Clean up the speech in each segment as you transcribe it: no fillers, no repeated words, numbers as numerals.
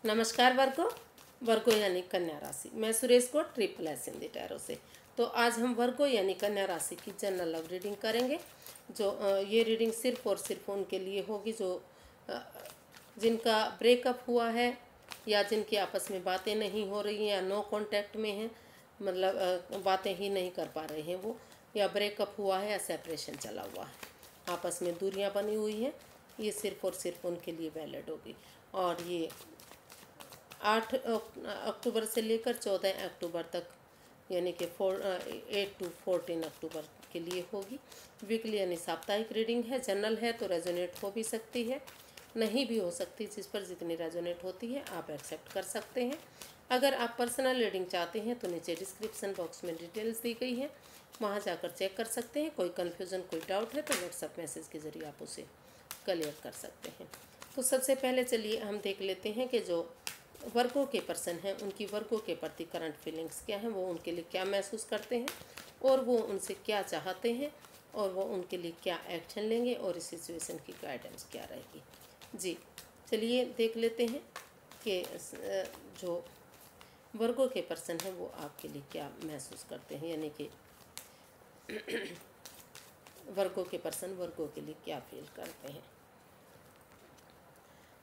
नमस्कार वर्गो। वर्गो यानी कन्या राशि। मैं सुरेश को ट्रिपल एस हिंदी टैरो से। तो आज हम वर्गो यानी कन्या राशि की जनरल लव रीडिंग करेंगे। जो ये रीडिंग सिर्फ और सिर्फ उनके लिए होगी जो जिनका ब्रेकअप हुआ है या जिनकी आपस में बातें नहीं हो रही हैं या नो कांटेक्ट में हैं, मतलब बातें ही नहीं कर पा रहे हैं वो, या ब्रेकअप हुआ है या सेपरेशन चला हुआ है, आपस में दूरियां बनी हुई हैं। ये सिर्फ और सिर्फ उनके लिए वैलिड होगी। और ये 8 अक्टूबर से लेकर 14 अक्टूबर तक, यानी कि 8 to 14 अक्टूबर के लिए होगी। वीकली यानी साप्ताहिक रीडिंग है। जनरल है तो रेजोनेट हो भी सकती है, नहीं भी हो सकती। जिस पर जितनी रेजोनेट होती है आप एक्सेप्ट कर सकते हैं। अगर आप पर्सनल रीडिंग चाहते हैं तो नीचे डिस्क्रिप्शन बॉक्स में डिटेल्स दी गई है, वहाँ जाकर चेक कर सकते हैं। कोई कन्फ्यूज़न कोई डाउट है तो व्हाट्सएप मैसेज के ज़रिए आप उसे क्लियर कर सकते हैं। तो सबसे पहले चलिए हम देख लेते हैं कि जो वर्गों के पर्सन हैं उनकी वर्गों के प्रति करंट फीलिंग्स क्या हैं, वो उनके लिए क्या महसूस करते हैं और वो उनसे क्या चाहते हैं और वो उनके लिए क्या एक्शन लेंगे और इस सिचुएशन की गाइडेंस क्या रहेगी। जी चलिए देख लेते हैं कि जो वर्गों के पर्सन हैं वो आपके लिए क्या महसूस करते हैं, यानी कि वर्गों के पर्सन वर्गों के लिए क्या फील करते हैं।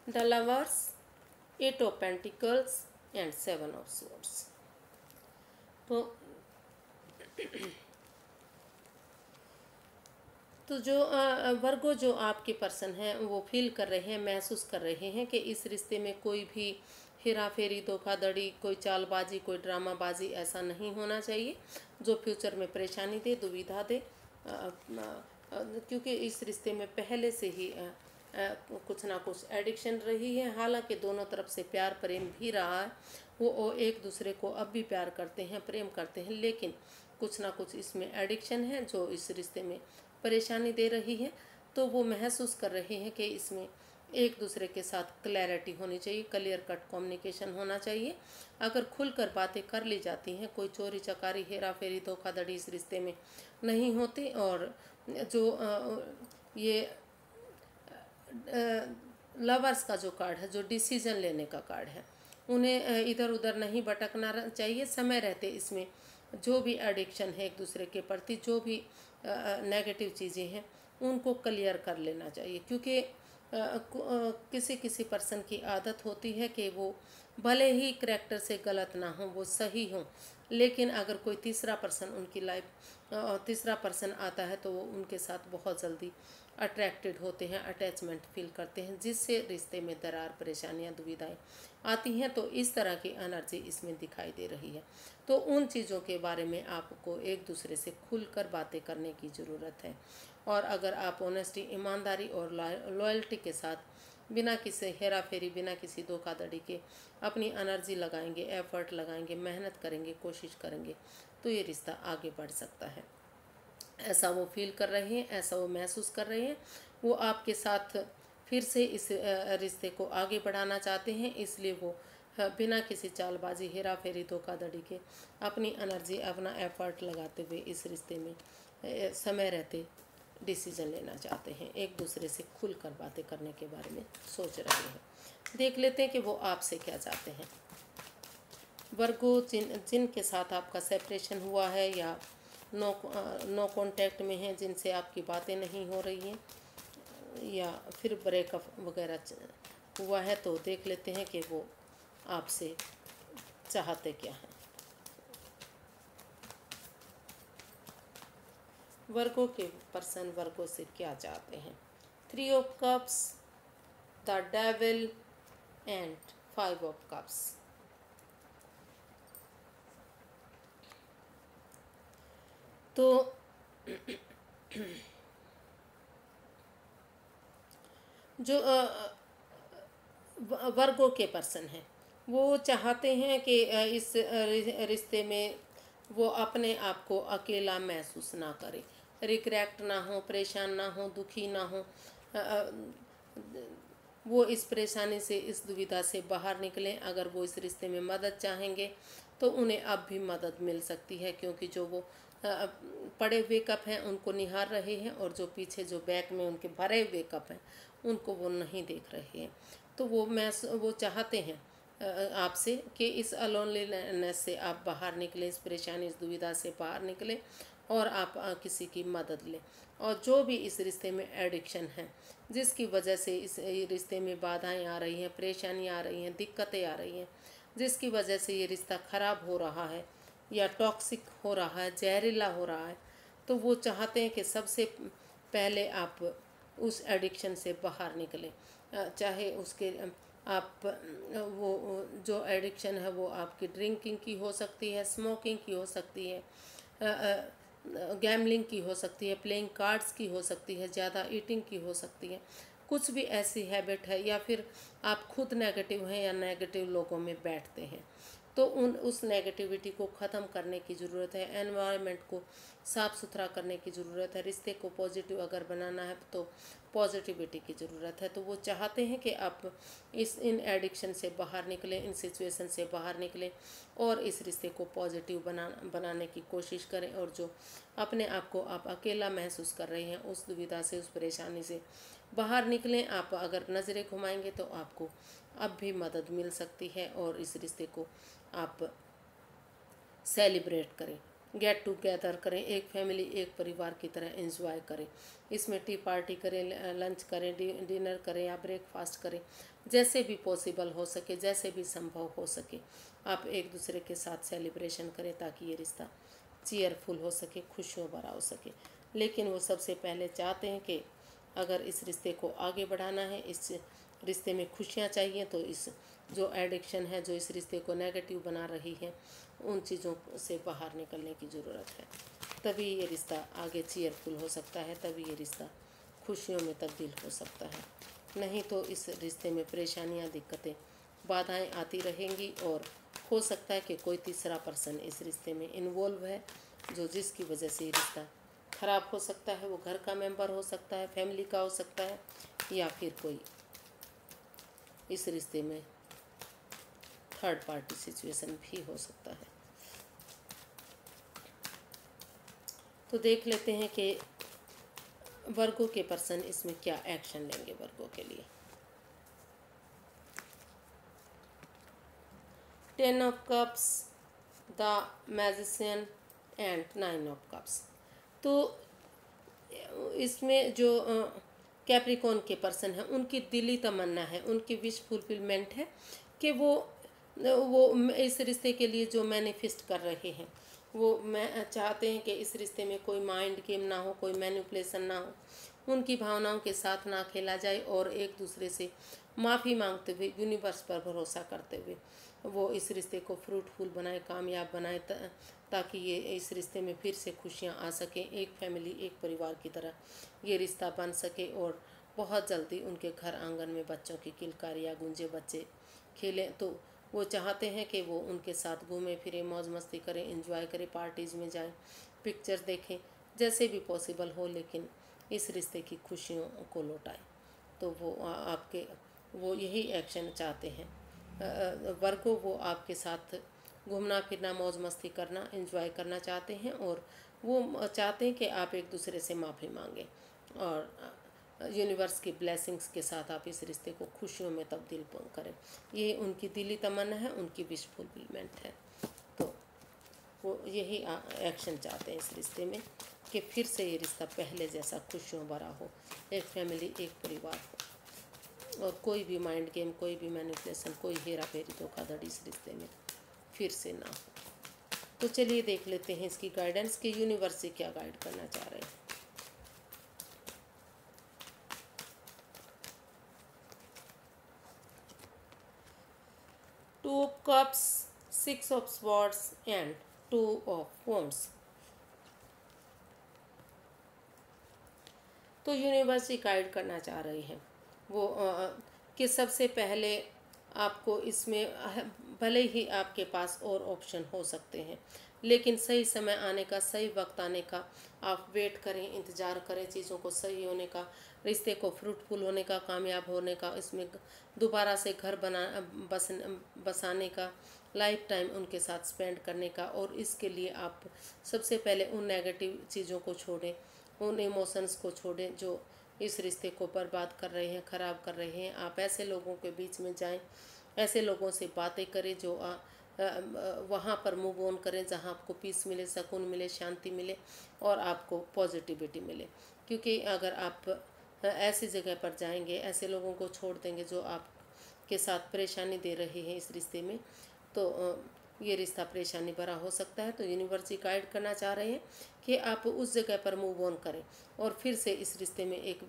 The lovers, 8 of Pentacles and 7 of Swords। तो जो वर्गो जो आपके पर्सन हैं वो फील कर रहे हैं, महसूस कर रहे हैं कि इस रिश्ते में कोई भी हेरा फेरी, धोखाधड़ी, कोई चालबाजी, कोई ड्रामाबाजी ऐसा नहीं होना चाहिए जो फ्यूचर में परेशानी दे, दुविधा दे। क्योंकि इस रिश्ते में पहले से ही कुछ ना कुछ एडिक्शन रही है। हालांकि दोनों तरफ से प्यार प्रेम भी रहा है, वो एक दूसरे को अब भी प्यार करते हैं, प्रेम करते हैं, लेकिन कुछ ना कुछ इसमें एडिक्शन है जो इस रिश्ते में परेशानी दे रही है। तो वो महसूस कर रहे हैं कि इसमें एक दूसरे के साथ क्लैरिटी होनी चाहिए, क्लियर कट कम्युनिकेशन होना चाहिए। अगर खुलकर बातें कर ली जाती हैं, कोई चोरी चकारी, हेरा फेरी, धोखाधड़ी इस रिश्ते में नहीं होती। और जो ये लवर्स का जो कार्ड है, जो डिसीजन लेने का कार्ड है, उन्हें इधर उधर नहीं भटकना चाहिए। समय रहते इसमें जो भी एडिक्शन है एक दूसरे के प्रति, जो भी नेगेटिव चीज़ें हैं उनको क्लियर कर लेना चाहिए। क्योंकि किसी किसी पर्सन की आदत होती है कि वो भले ही करैक्टर से गलत ना हो, वो सही हो, लेकिन अगर कोई तीसरा पर्सन उनकी तीसरा पर्सन आता है तो वो उनके साथ बहुत जल्दी अट्रैक्टेड होते हैं, अटैचमेंट फील करते हैं, जिससे रिश्ते में दरार, परेशानियां, दुविधाएं आती हैं। तो इस तरह की एनर्जी इसमें दिखाई दे रही है। तो उन चीज़ों के बारे में आपको एक दूसरे से खुलकर बातें करने की ज़रूरत है। और अगर आप ऑनेस्टी, ईमानदारी और लॉयल्टी के साथ बिना किसी हेरा फेरी, बिना किसी धोखाधड़ी के अपनी एनर्जी लगाएंगे, एफर्ट लगाएंगे, मेहनत करेंगे, कोशिश करेंगे, तो ये रिश्ता आगे बढ़ सकता है। ऐसा वो फील कर रहे हैं, ऐसा वो महसूस कर रहे हैं। वो आपके साथ फिर से इस रिश्ते को आगे बढ़ाना चाहते हैं, इसलिए वो बिना किसी चालबाजी, हेरा फेरी, धोखाधड़ी के अपनी एनर्जी, अपना एफर्ट लगाते हुए इस रिश्ते में समय रहते डिसीजन लेना चाहते हैं, एक दूसरे से खुलकर बातें करने के बारे में सोच रहे हैं। देख लेते हैं कि वो आपसे क्या चाहते हैं। वर्गो, जिनके साथ आपका सेपरेशन हुआ है या नो कांटेक्ट में हैं, जिनसे आपकी बातें नहीं हो रही हैं या फिर ब्रेकअप वगैरह हुआ है, तो देख लेते हैं कि वो आपसे चाहते क्या हैं। वर्गो के पर्सन वर्गो से क्या चाहते हैं। 3 of cups, the devil and 5 of cups. तो जो वर्गों के पर्सन हैं वो चाहते हैं कि इस रिश्ते में वो अपने आप को अकेला महसूस ना करे, रिग्रेट ना हो, परेशान ना हो, दुखी ना हो। वो इस परेशानी से, इस दुविधा से बाहर निकलें। अगर वो इस रिश्ते में मदद चाहेंगे तो उन्हें अब भी मदद मिल सकती है, क्योंकि जो वो पड़े हुए कप हैं उनको निहार रहे हैं और जो पीछे जो बैक में उनके भरे हुए कप हैं उनको वो नहीं देख रहे हैं। तो वो चाहते हैं आपसे कि इस अलोनलीनेस से आप बाहर निकलें, इस परेशानी, इस दुविधा से बाहर निकलें और आप किसी की मदद लें। और जो भी इस रिश्ते में एडिक्शन है, जिसकी वजह से इस रिश्ते में बाधाएं आ रही हैं, परेशानियां आ रही हैं, दिक्कतें आ रही हैं, जिसकी वजह से ये रिश्ता ख़राब हो रहा है या टॉक्सिक हो रहा है, जहरीला हो रहा है, तो वो चाहते हैं कि सबसे पहले आप उस एडिक्शन से बाहर निकलें। चाहे उसके आप वो जो एडिक्शन है वो आपकी ड्रिंकिंग की हो सकती है, स्मोकिंग की हो सकती है, गैमलिंग की हो सकती है, प्लेइंग कार्ड्स की हो सकती है, ज़्यादा ईटिंग की हो सकती है। कुछ भी ऐसी हैबिट है, या फिर आप खुद नेगेटिव हैं या नेगेटिव लोगों में बैठते हैं, तो उस नेगेटिविटी को ख़त्म करने की ज़रूरत है। एनवायरनमेंट को साफ़ सुथरा करने की ज़रूरत है। रिश्ते को पॉजिटिव अगर बनाना है तो पॉजिटिविटी की ज़रूरत है। तो वो चाहते हैं कि आप इन एडिक्शन से बाहर निकलें, इन सिचुएशन से बाहर निकलें और इस रिश्ते को पॉजिटिव बनाने की कोशिश करें। और जो अपने आप को आप अकेला महसूस कर रहे हैं, उस दुविधा से, उस परेशानी से बाहर निकलें। आप अगर नज़रें घुमाएंगे तो आपको अब भी मदद मिल सकती है और इस रिश्ते को आप सेलिब्रेट करें, गेट टुगेदर करें, एक फैमिली, एक परिवार की तरह एंजॉय करें। इसमें टी पार्टी करें, लंच करें, डिनर करें या ब्रेकफास्ट करें, जैसे भी पॉसिबल हो सके, जैसे भी संभव हो सके आप एक दूसरे के साथ सेलिब्रेशन करें, ताकि ये रिश्ता चीयरफुल हो सके, खुशियों भरा हो सके। लेकिन वो सबसे पहले चाहते हैं कि अगर इस रिश्ते को आगे बढ़ाना है, इस रिश्ते में खुशियाँ चाहिए, तो इस जो एडिक्शन है, जो इस रिश्ते को नेगेटिव बना रही है, उन चीज़ों से बाहर निकलने की ज़रूरत है। तभी ये रिश्ता आगे चीयरफुल हो सकता है, तभी ये रिश्ता खुशियों में तब्दील हो सकता है। नहीं तो इस रिश्ते में परेशानियां, दिक्कतें, बाधाएं आती रहेंगी और हो सकता है कि कोई तीसरा पर्सन इस रिश्ते में इन्वॉल्व है, जो जिसकी वजह से ये रिश्ता ख़राब हो सकता है। वो घर का मेंबर हो सकता है, फैमिली का हो सकता है, या फिर कोई इस रिश्ते में थर्ड पार्टी सिचुएशन भी हो सकता है। तो देख लेते हैं कि वर्गो के पर्सन इसमें क्या एक्शन लेंगे वर्गो के लिए। 10 of cups, the magician and 9 of cups. तो इसमें जो कैप्रिकॉन के पर्सन हैं, उनकी दिली तमन्ना है, उनकी विश फुलफिलमेंट है कि वो इस रिश्ते के लिए जो मैनिफेस्ट कर रहे हैं, वो मैं चाहते हैं कि इस रिश्ते में कोई माइंड गेम ना हो, कोई मैनिपुलेशन ना हो, उनकी भावनाओं के साथ ना खेला जाए और एक दूसरे से माफ़ी मांगते हुए, यूनिवर्स पर भरोसा करते हुए वो इस रिश्ते को फ्रूटफुल बनाए, कामयाब बनाए, ताकि ये इस रिश्ते में फिर से खुशियाँ आ सकें, एक फैमिली, एक परिवार की तरह ये रिश्ता बन सके और बहुत जल्दी उनके घर आंगन में बच्चों की किलकारियाँ गूंजे, बच्चे खेलें। तो वो चाहते हैं कि वो उनके साथ घूमें फिरें, मौज मस्ती करें, एंजॉय करें, पार्टीज़ में जाएं, पिक्चर्स देखें, जैसे भी पॉसिबल हो, लेकिन इस रिश्ते की खुशियों को लौटाएं। तो वो आपके वो यही एक्शन चाहते हैं। वर्गो वो आपके साथ घूमना फिरना, मौज मस्ती करना, एंजॉय करना चाहते हैं और वो चाहते हैं कि आप एक दूसरे से माफ़ी मांगें और यूनिवर्स की ब्लेसिंग्स के साथ आप इस रिश्ते को खुशियों में तब्दील करें। ये उनकी दिली तमन्ना है, उनकी विश फुलफिलमेंट है। तो वो यही एक्शन चाहते हैं इस रिश्ते में कि फिर से ये रिश्ता पहले जैसा खुशियों भरा हो, एक फैमिली, एक परिवार हो और कोई भी माइंड गेम, कोई भी मैनिपुलेशन, कोई हेरा फेरी, धोखाधड़ी इस रिश्ते में फिर से ना हो। तो चलिए देख लेते हैं इसकी गाइडेंस कि यूनिवर्स से क्या गाइड करना चाह रहे हैं। 2 of cups, 6 of swords and 2 of wands। तो यूनिवर्स ही गाइड करना चाह रही हैं वो कि सबसे पहले आपको इसमें भले ही आपके पास और ऑप्शन हो सकते हैं, लेकिन सही समय आने का, सही वक्त आने का आप वेट करें, इंतज़ार करें, चीज़ों को सही होने का, रिश्ते को फ्रूटफुल होने का, कामयाब होने का, इसमें दोबारा से घर बसाने का, लाइफ टाइम उनके साथ स्पेंड करने का। और इसके लिए आप सबसे पहले उन नेगेटिव चीज़ों को छोड़ें, उन इमोशंस को छोड़ें जो इस रिश्ते को बर्बाद कर रहे हैं, ख़राब कर रहे हैं। आप ऐसे लोगों के बीच में जाएं ऐसे लोगों से बातें करें जो वहाँ पर मूव ऑन करें जहाँ आपको पीस मिले, सुकून मिले, शांति मिले और आपको पॉजिटिविटी मिले। क्योंकि अगर आप ऐसी जगह पर जाएंगे, ऐसे लोगों को छोड़ देंगे जो आपके साथ परेशानी दे रहे हैं इस रिश्ते में, तो ये रिश्ता परेशानी भरा हो सकता है। तो यूनिवर्स ही गाइड करना चाह रहे हैं कि आप उस जगह पर मूव ऑन करें और फिर से इस रिश्ते में एक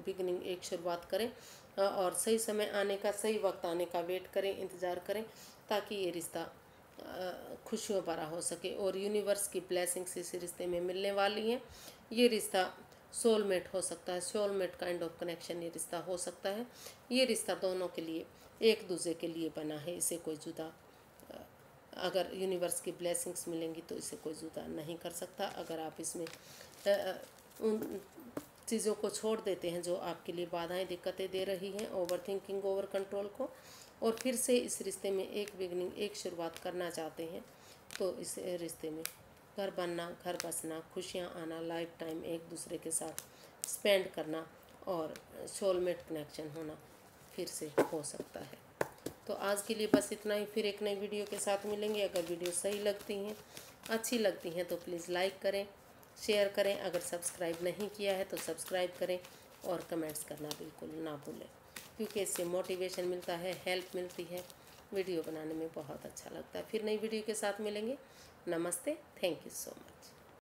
बिगनिंग, एक शुरुआत करें और सही समय आने का, सही वक्त आने का वेट करें, इंतज़ार करें, ताकि ये रिश्ता खुशियों भरा हो सके। और यूनिवर्स की ब्लेसिंग्स इस रिश्ते में मिलने वाली हैं। ये रिश्ता सोलमेट हो सकता है, सोलमेट काइंड ऑफ कनेक्शन ये रिश्ता हो सकता है। ये रिश्ता दोनों के लिए, एक दूसरे के लिए बना है। इसे कोई जुदा, अगर यूनिवर्स की ब्लेसिंग्स मिलेंगी तो इसे कोई जुदा नहीं कर सकता। अगर आप इसमें उन चीज़ों को छोड़ देते हैं जो आपके लिए बाधाएं, दिक्कतें दे रही हैं, ओवर थिंकिंग, ओवर कंट्रोल को, और फिर से इस रिश्ते में एक बिगनिंग, एक शुरुआत करना चाहते हैं, तो इस रिश्ते में घर बनना, घर बसना, खुशियाँ आना, लाइफ टाइम एक दूसरे के साथ स्पेंड करना और सोलमेट कनेक्शन होना फिर से हो सकता है। तो आज के लिए बस इतना ही। फिर एक नई वीडियो के साथ मिलेंगे। अगर वीडियो सही लगती हैं, अच्छी लगती हैं तो प्लीज़ लाइक करें, शेयर करें। अगर सब्सक्राइब नहीं किया है तो सब्सक्राइब करें और कमेंट्स करना बिल्कुल ना भूलें, क्योंकि इससे मोटिवेशन मिलता है, हेल्प मिलती है, वीडियो बनाने में बहुत अच्छा लगता है। फिर नई वीडियो के साथ मिलेंगे। नमस्ते, थैंक यू सो मच।